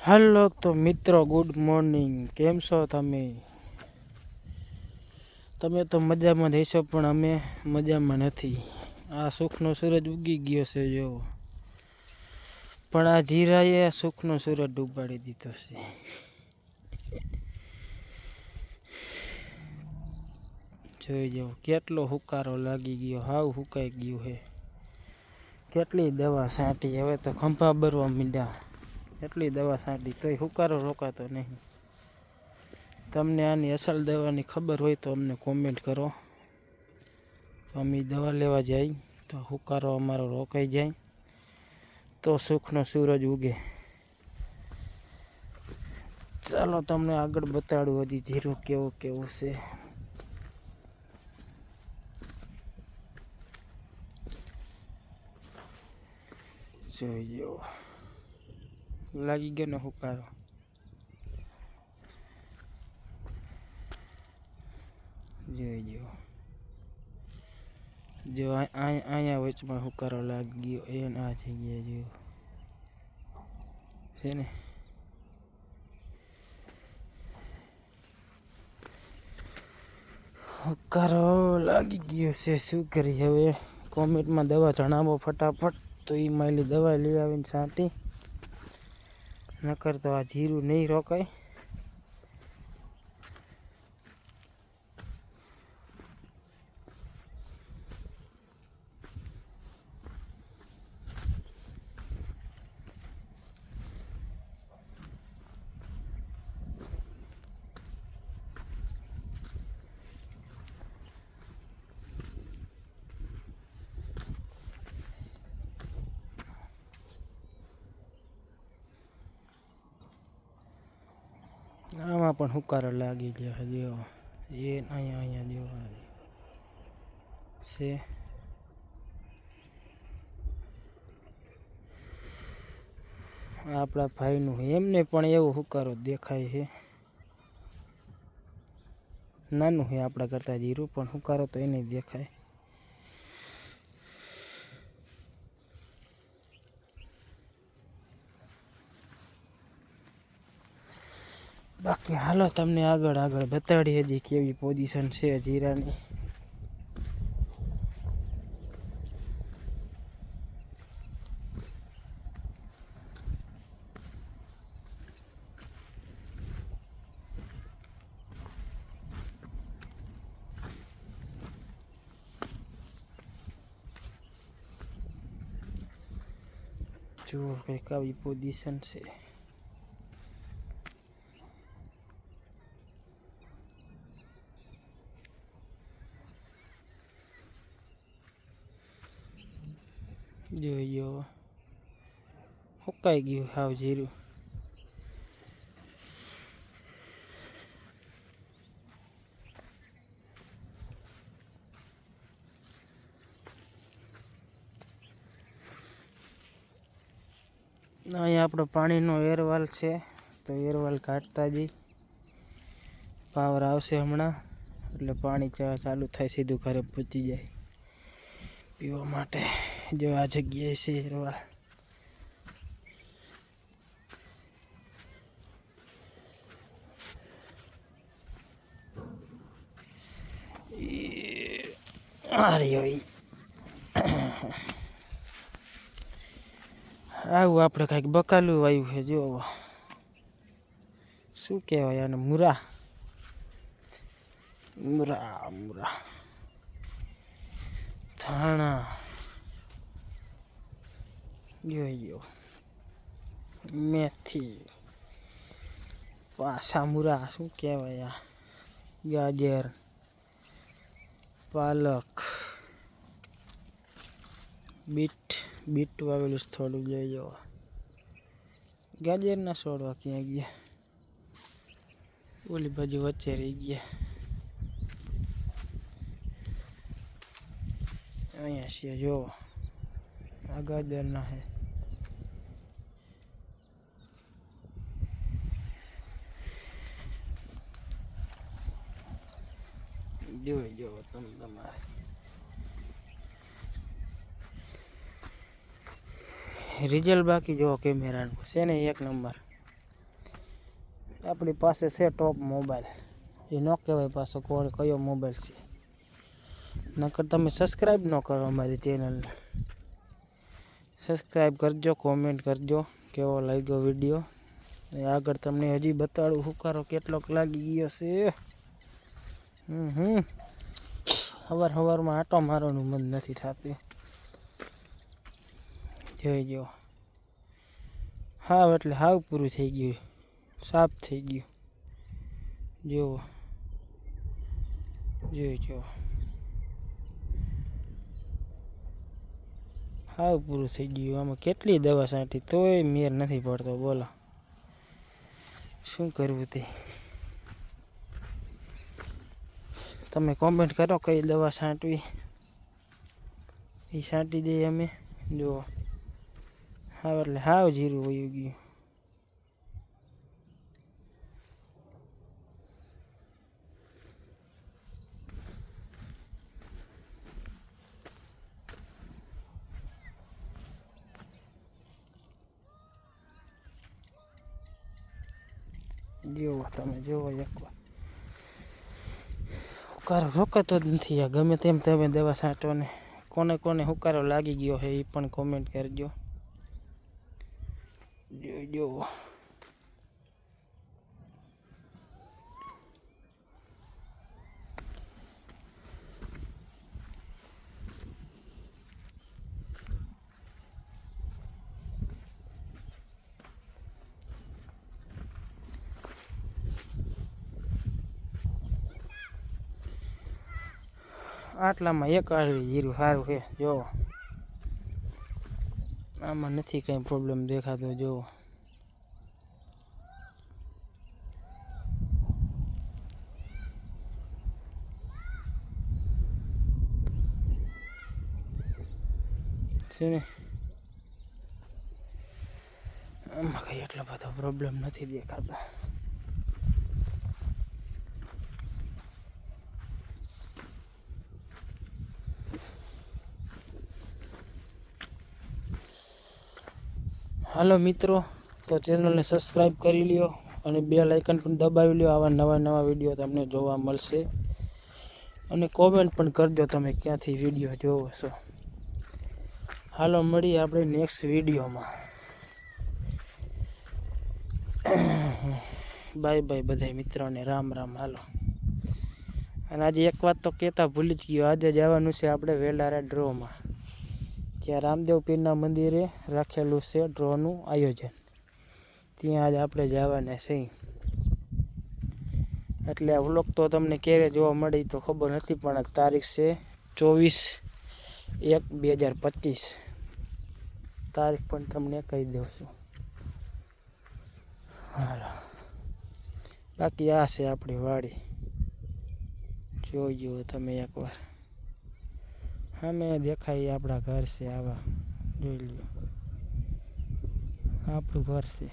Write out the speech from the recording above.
Hello તો મિત્રો, good morning. કેમ છો તમે? તમે તો મજામાં રહેશો, પણ અમે મજામાં નથી. આ સુખનો સૂરજ ઉગી ગયો છે જો, પણ આ જીરાએ સુખનો સૂરજ ડૂબાડી દીધો છે. જોઈ જાઓ કેટલો હુકારો લાગી ગયો, હાવ હુકાઈ ગયું છે. કેટલી દવા છાંટી, હવે તો ખંભા ભરવા માંડ્યા. એટલી દવા છાંટી તોય હુકારો રોકાતો નહીં. તમને આની અસલ દવાની ખબર હોય તો અમને કોમેન્ટ કરો, તો અમે દવા લેવા જાય તો હુકારો અમારો રોકાઈ જાય, તો સુખનો સૂરજ ઉગે. ચાલો તમને આગળ બતાડું હજી જીરું કેવું કેવું છે. જોઈ જાઓ, લાગી ગયો ને હુકારો. જોઈ જાઓ, જો અહીંયા વચમાં હુકારો લાગી ગયો, એને આ જગ્યાએ જો છે ને. હુકારો લાગી ગયો છે, શું કરી હવે? કોમેન્ટમાં દવા જણાવો ફટાફટ, તો એ માયલી દવા લઈ આવીને છાંટી, નકર તો આ જીરું નહીં રોકાય. આમાં પણ હુકારો લાગી ગયો જો, એ અહીંયા દેવા છે. આપણા ભાઈનું એમને પણ એવો હુકારો દેખાય છે. નાનું છે આપણા કરતાં જીરું, પણ હુકારો તો એને દેખાય. બાકી હાલો તમને આગળ બતાડી હજી કેવી પોઝિશન છે જીરાની. જુઓ કંઈક આવી પોઝિશન છે. જોયો હુકાઈ ગયું હાવ જીરું. અહીંયા આપણો પાણીનો એરવાલ છે, તો એરવાલ કાઢતા જઈ પાવર આવશે હમણાં, એટલે પાણી ચાલુ થાય, સીધું ઘરે પહોંચી જાય પીવા માટે. જો આ જગ્યાએ છે એરવાલ. આવું આપણે કાંઈક બકાલું વાવ્યું છે જો, શું કહેવાય આને? મૂરા ધાણા જોઈ, મેથી, પાછા મૂરા, શું કહેવાય આ? ગાજર, પાલક, બીટ વાવેલું થોડું જોઈ જાઓ. ગાજરના છોડવા ક્યાં ગયા? ઓલી બાજુ વચ્ચે રહી ગયા. અહીંયા છે જો, આ ગાજરના છે. જોઈ જાઓ તમે તમારે. રિઝલ્ટ બાકી જો કેમેરાનું છે ને એક નંબર. આપણી પાસે છે ટોપ મોબાઈલ, એ ન કહેવાય પાછો કયો મોબાઈલ છે. નકર તમે સબસ્ક્રાઈબ ન કરો અમારી ચેનલને. સબસ્ક્રાઈબ કરજો, કોમેન્ટ કરજો કેવો લાગ્યો વિડીયો. આગળ તમને હજી બતાડું હુકારો કેટલોક લાગી ગયો છે. સવારમાં આંટો મારવાનું મન નથી થતું. જોઈ જો, હાવ એટલે હાવ પૂરું થઈ ગયું, સાફ થઈ ગયું. જુઓ, જોઈ જો, હાવ પૂરું થઈ ગયું. આમાં કેટલી દવા છાંટી તોય મેર નથી પડતો. બોલો શું કરવું તે? તમે કોમેન્ટ કરો કઈ દવા છાંટવી, એ છાંટી દઈએ અમે. જુઓ, હાવ એટલે હાવ જીરું વયું ગયું. જુઓ તમે, જુઓ એકવાર હુકારો રોકાતો જ નથી. આ ગમે તેમ તમે દવા છાંટો ને. કોને કોને હુકારો લાગી ગયો છે એ પણ કોમેન્ટ કરજો. જુઓ, આટલામાં એક આડવી જીરું સારું છે. જો આમાં નથી કંઈ પ્રોબ્લેમ દેખાતો. જુઓ, છે ને, આમાં કંઈ એટલો બધો પ્રોબ્લેમ નથી દેખાતો. હાલો મિત્રો, તો ચેનલને સબસ્ક્રાઈબ કરી લ્યો અને બેલ આઇકન પણ દબાવી લ્યો. આવા નવા વિડીયો તમને જોવા મળશે. અને કોમેન્ટ પણ કરજો તમે ક્યાંથી વિડીયો જોવો છો. હાલો મળીએ આપણે નેક્સ્ટ વિડીયોમાં. બાય બાય બધા મિત્રોને, રામ રામ. હાલો. અને આજે એક વાત તો કહેતા ભૂલી જ ગયો. આજે જવાનું છે આપણે વેલારા ડ્રોમાં, જ્યાં રામદેવ પીરના મંદિરે રાખેલું છે ડ્રોનું આયોજન. ત્યાં આજ આપણે જવાના છીએ. એટલે આ વ્લોગ તો તમને ક્યારે જોવા મળે તો ખબર નથી, પણ તારીખ છે 24/1/2025. તારીખ પણ તમને કહી દઉં છું. હાલો, બાકી આ છે આપણી વાડી. જોઈ જુઓ તમે એકવાર. અમે દેખાય આપણા ઘર છે આવા. જોઈ લ્યો, આપણું ઘર છે.